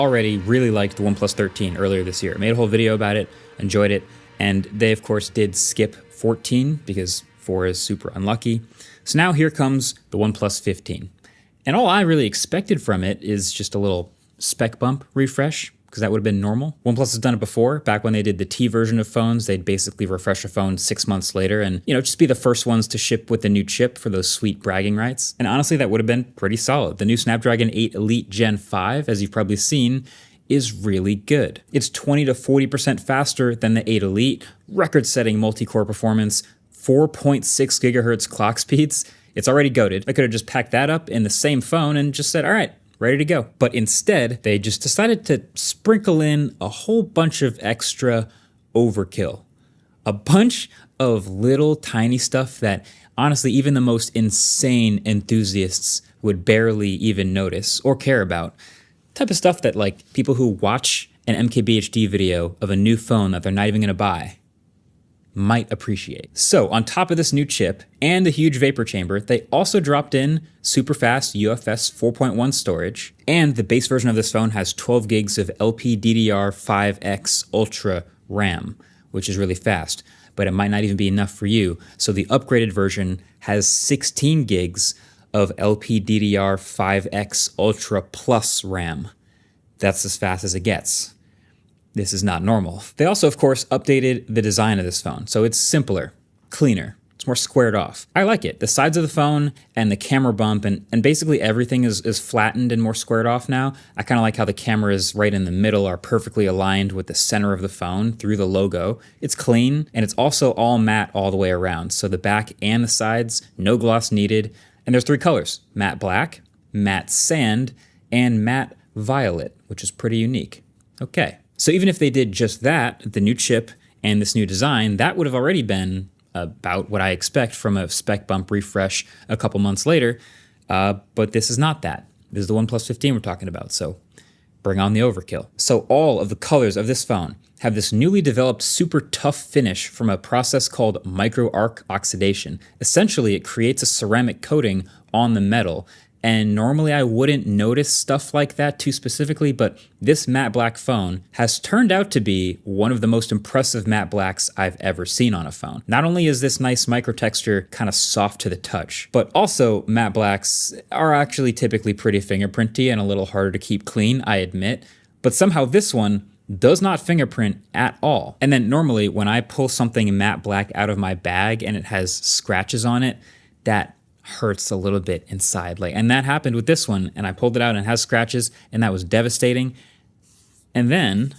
already really liked the OnePlus 13 earlier this year. I made a whole video about it, enjoyed it, and they of course did skip 14 because 4 is super unlucky. So now here comes the OnePlus 15. And all I really expected from it is just a little spec bump refresh, because that would have been normal. OnePlus has done it before. Back when they did the T version of phones, they'd basically refresh a phone 6 months later and, just be the first ones to ship with the new chip for those sweet bragging rights. And honestly, that would have been pretty solid. The new Snapdragon 8 Elite Gen 5, as you've probably seen, is really good. It's 20 to 40% faster than the 8 Elite, record-setting multi-core performance, 4.6 gigahertz clock speeds. It's already goated. I could have just packed that up in the same phone and just said, all right, ready to go. But instead, they just decided to sprinkle in a whole bunch of extra overkill. A bunch of little tiny stuff that honestly even the most insane enthusiasts would barely even notice or care about. Type of stuff that like people who watch an MKBHD video of a new phone that they're not even gonna buy might appreciate. So on top of this new chip and the huge vapor chamber, they also dropped in super fast UFS 4.1 storage, and the base version of this phone has 12 gigs of LPDDR5X Ultra RAM, which is really fast, but it might not even be enough for you. So the upgraded version has 16 gigs of LPDDR5X Ultra Plus RAM. That's as fast as it gets. This is not normal. They also, of course, updated the design of this phone, so it's simpler, cleaner, it's more squared off. I like it. The sides of the phone and the camera bump and basically everything is flattened and more squared off now. I kind of like how the cameras right in the middle are perfectly aligned with the center of the phone through the logo. It's clean, and it's also all matte all the way around, so the back and the sides, no gloss needed. And there's 3 colors: matte black, matte sand, and matte violet, which is pretty unique. Okay. So even if they did just that, the new chip and this new design, that would have already been about what I expect from a spec bump refresh a couple months later, but this is not that. This is the OnePlus 15 we're talking about, so bring on the overkill. So all of the colors of this phone have this newly developed super tough finish from a process called micro arc oxidation. Essentially, it creates a ceramic coating on the metal. And normally I wouldn't notice stuff like that too specifically, but this matte black phone has turned out to be one of the most impressive matte blacks I've ever seen on a phone. Not only is this nice micro texture kind of soft to the touch, but also matte blacks are actually typically pretty fingerprinty and a little harder to keep clean, I admit, but somehow this one does not fingerprint at all. And then normally when I pull something matte black out of my bag and it has scratches on it, that hurts a little bit inside. And that happened with this one, and I pulled it out and it has scratches, and that was devastating. And then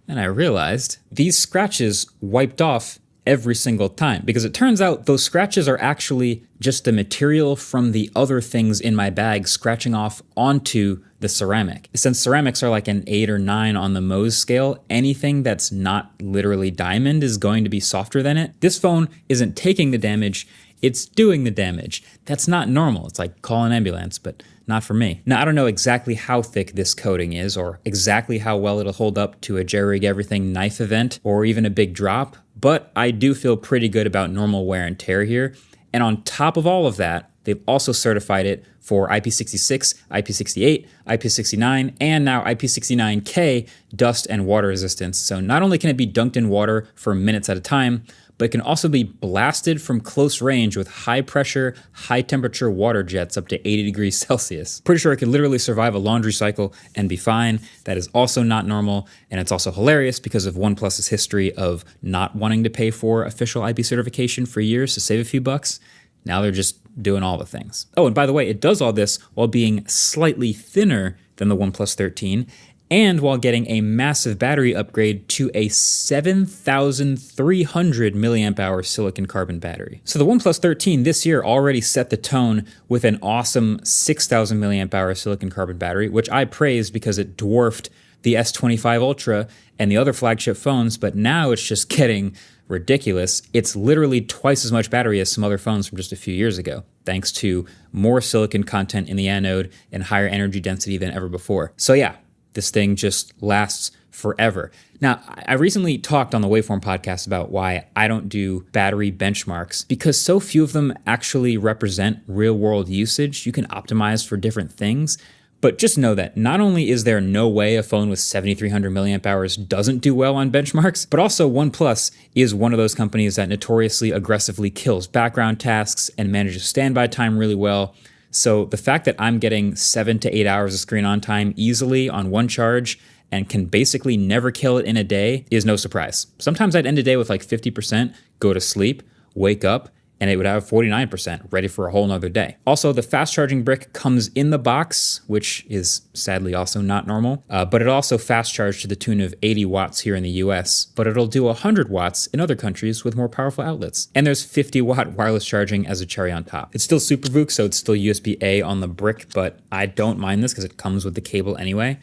I realized these scratches wiped off every single time, because it turns out those scratches are actually just the material from the other things in my bag scratching off onto the ceramic. Since ceramics are like an 8 or 9 on the Mohs scale, anything that's not literally diamond is going to be softer than it. This phone isn't taking the damage, it's doing the damage. That's not normal. It's like call an ambulance, but not for me. Now, I don't know exactly how thick this coating is or exactly how well it'll hold up to a Jerry Rig Everything knife event or even a big drop, but I do feel pretty good about normal wear and tear here. And on top of all of that, they've also certified it for IP66, IP68, IP69, and now IP69K dust and water resistance. So not only can it be dunked in water for minutes at a time, but it can also be blasted from close range with high pressure, high temperature water jets up to 80 degrees Celsius. Pretty sure it could literally survive a laundry cycle and be fine. That is also not normal, and it's also hilarious because of OnePlus's history of not wanting to pay for official IP certification for years to save a few bucks. Now they're just doing all the things. Oh, and by the way, it does all this while being slightly thinner than the OnePlus 13, and while getting a massive battery upgrade to a 7,300 milliamp hour silicon carbon battery. So the OnePlus 13 this year already set the tone with an awesome 6,000 milliamp hour silicon carbon battery, which I praised because it dwarfed the S25 Ultra and the other flagship phones, but now it's just getting ridiculous. It's literally twice as much battery as some other phones from just a few years ago, thanks to more silicon content in the anode and higher energy density than ever before. So yeah, this thing just lasts forever. Now, I recently talked on the Waveform podcast about why I don't do battery benchmarks, because so few of them actually represent real world usage. You can optimize for different things, But just know that not only is there no way a phone with 7,300 milliamp hours doesn't do well on benchmarks, but also OnePlus is one of those companies that notoriously aggressively kills background tasks and manages standby time really well. So the fact that I'm getting 7 to 8 hours of screen on time easily on one charge and can basically never kill it in a day is no surprise. Sometimes I'd end a day with like 50%, go to sleep, wake up, and it would have 49% ready for a whole nother day. Also, the fast charging brick comes in the box, which is sadly also not normal, but it also fast charged to the tune of 80 watts here in the US, but it'll do 100 watts in other countries with more powerful outlets. And there's 50 watt wireless charging as a cherry on top. It's still SuperVOOC, so it's still USB-A on the brick, but I don't mind this because it comes with the cable anyway.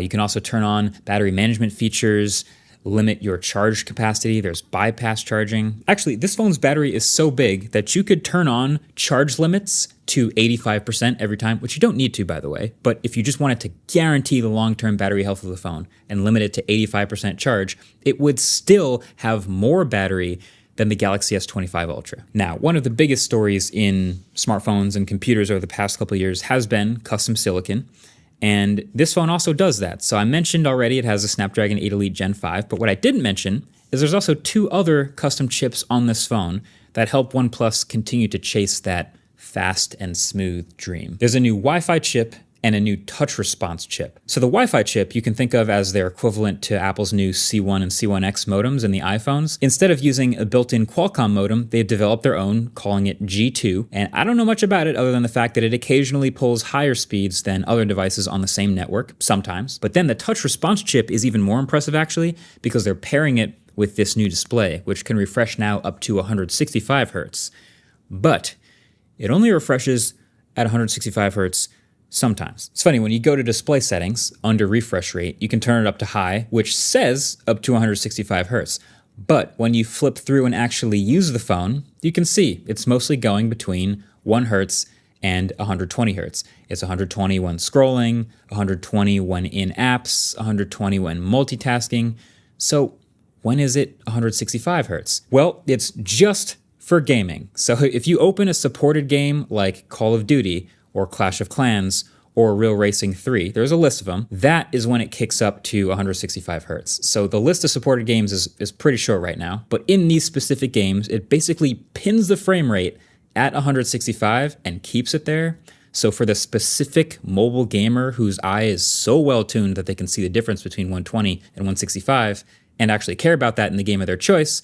You can also turn on battery management features, limit your charge capacity. There's bypass charging. Actually, this phone's battery is so big that you could turn on charge limits to 85% every time, which you don't need to, by the way. But if you just wanted to guarantee the long-term battery health of the phone and limit it to 85% charge, it would still have more battery than the Galaxy S25 Ultra. Now, one of the biggest stories in smartphones and computers over the past couple of years has been custom silicon. And this phone also does that. So I mentioned already it has a Snapdragon 8 Elite Gen 5, but what I didn't mention is there's also 2 other custom chips on this phone that help OnePlus continue to chase that fast and smooth dream. There's a new Wi-Fi chip and a new touch response chip. So the Wi-Fi chip you can think of as their equivalent to Apple's new C1 and C1X modems in the iPhones. Instead of using a built-in Qualcomm modem, they've developed their own, calling it G2. And I don't know much about it other than the fact that it occasionally pulls higher speeds than other devices on the same network, sometimes. But then the touch response chip is even more impressive actually, because they're pairing it with this new display, which can refresh now up to 165 Hertz. But it only refreshes at 165 Hertz sometimes. It's funny, when you go to display settings under refresh rate, you can turn it up to high, which says up to 165 Hertz. But when you flip through and actually use the phone, you can see it's mostly going between 1 Hertz and 120 Hertz. It's 120 when scrolling, 120 when in apps, 120 when multitasking. So when is it 165 Hertz? Well, it's just for gaming. So if you open a supported game like Call of Duty, or Clash of Clans, or Real Racing 3, there's a list of them, that is when it kicks up to 165 Hertz. So the list of supported games is pretty short right now, but in these specific games, it basically pins the frame rate at 165 and keeps it there. So for the specific mobile gamer whose eye is so well tuned that they can see the difference between 120 and 165 and actually care about that in the game of their choice,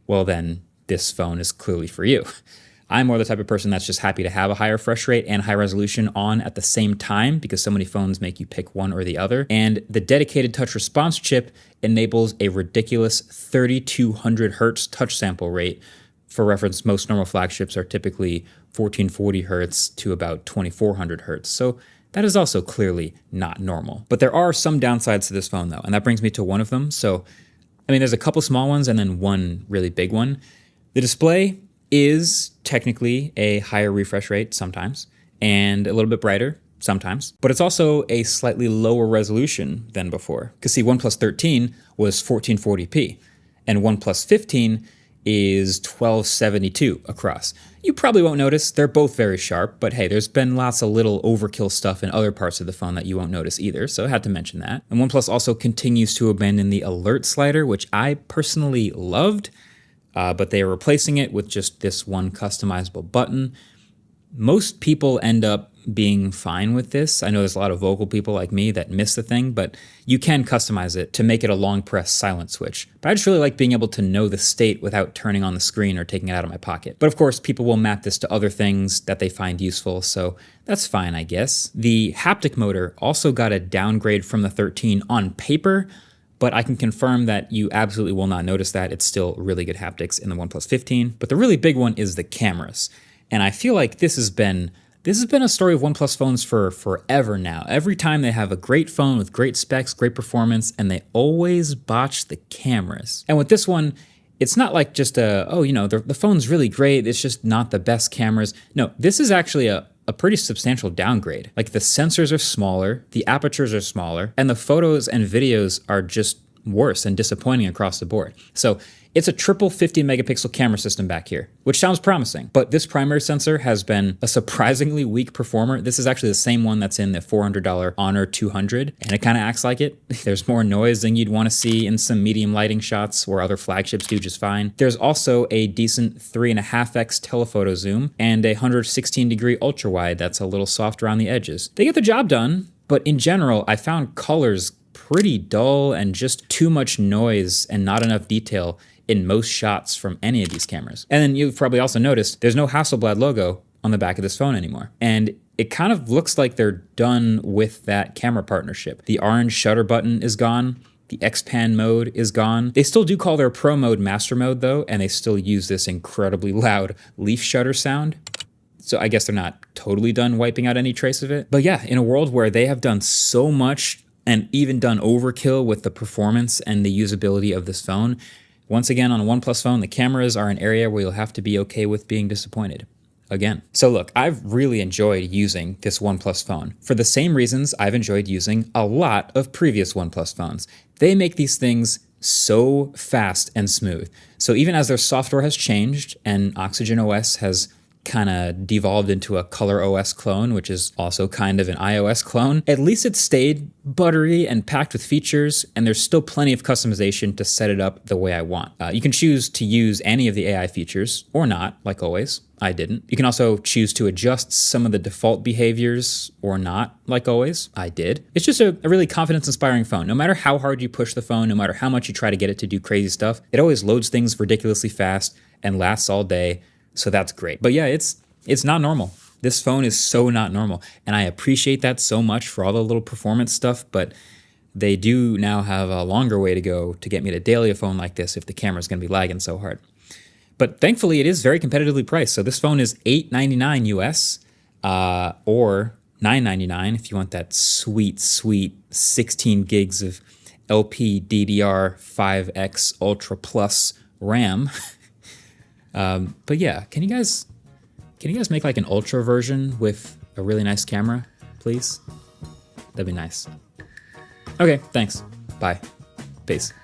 well then this phone is clearly for you. I'm more the type of person that's just happy to have a higher refresh rate and high resolution on at the same time because so many phones make you pick one or the other. And the dedicated touch response chip enables a ridiculous 3200 Hertz touch sample rate. For reference, most normal flagships are typically 1440 Hertz to about 2400 Hertz. So that is also clearly not normal. But there are some downsides to this phone though, and that brings me to one of them. So, I mean, there's a couple small ones and then one really big one. The display is technically a higher refresh rate sometimes and a little bit brighter sometimes, but it's also a slightly lower resolution than before. Because see, OnePlus 13 was 1440p and OnePlus 15 is 1272 across. You probably won't notice, they're both very sharp, but hey, there's been lots of little overkill stuff in other parts of the phone that you won't notice either, so I had to mention that. And OnePlus also continues to abandon the alert slider, which I personally loved. But they are replacing it with just this one customizable button. Most people end up being fine with this. I know there's a lot of vocal people like me that miss the thing, but you can customize it to make it a long press silent switch. But I just really like being able to know the state without turning on the screen or taking it out of my pocket. But of course, people will map this to other things that they find useful, so that's fine, I guess. The haptic motor also got a downgrade from the 13 on paper, but I can confirm that you absolutely will not notice that. It's still really good haptics in the OnePlus 15. But the really big one is the cameras. And I feel like this has been a story of OnePlus phones for forever now. Every time they have a great phone with great specs, great performance, and they always botch the cameras. And with this one, it's not like just the phone's really great, it's just not the best cameras. No, this is actually a pretty substantial downgrade. Like the sensors are smaller, the apertures are smaller, and the photos and videos are just worse and disappointing across the board. So it's a triple 50 megapixel camera system back here, which sounds promising, but this primary sensor has been a surprisingly weak performer. This is actually the same one that's in the $400 Honor 200, and it kind of acts like it. There's more noise than you'd want to see in some medium lighting shots where other flagships do just fine. There's also a decent 3.5x telephoto zoom and a 116-degree ultra wide that's a little soft around the edges. They get the job done, but in general, I found colors pretty dull and just too much noise and not enough detail in most shots from any of these cameras. And then you've probably also noticed there's no Hasselblad logo on the back of this phone anymore. And it kind of looks like they're done with that camera partnership. The orange shutter button is gone. The X-Pan mode is gone. They still do call their Pro mode Master mode though, and they still use this incredibly loud leaf shutter sound. So I guess they're not totally done wiping out any trace of it. But yeah, in a world where they have done so much and even done overkill with the performance and the usability of this phone, once again, on a OnePlus phone, the cameras are an area where you'll have to be okay with being disappointed. Again. So look, I've really enjoyed using this OnePlus phone for the same reasons I've enjoyed using a lot of previous OnePlus phones. They make these things so fast and smooth. So even as their software has changed and Oxygen OS has kind of devolved into a Color OS clone, which is also kind of an iOS clone, at least it stayed buttery and packed with features, and there's still plenty of customization to set it up the way I want. You can choose to use any of the AI features or not, like always. I didn't. You can also choose to adjust some of the default behaviors or not, like always. I did. It's just a really confidence-inspiring phone. No matter how hard you push the phone, no matter how much you try to get it to do crazy stuff, it always loads things ridiculously fast and lasts all day. So that's great. But yeah, it's not normal. This phone is so not normal. And I appreciate that so much for all the little performance stuff, but they do now have a longer way to go to get me to daily a phone like this if the camera's gonna be lagging so hard. But thankfully it is very competitively priced. So this phone is $899 US or $999 if you want that sweet, sweet 16 gigs of LPDDR5X Ultra Plus RAM. But yeah, can you guys make like an ultra version with a really nice camera, please? That'd be nice. Okay, thanks. Bye. Peace.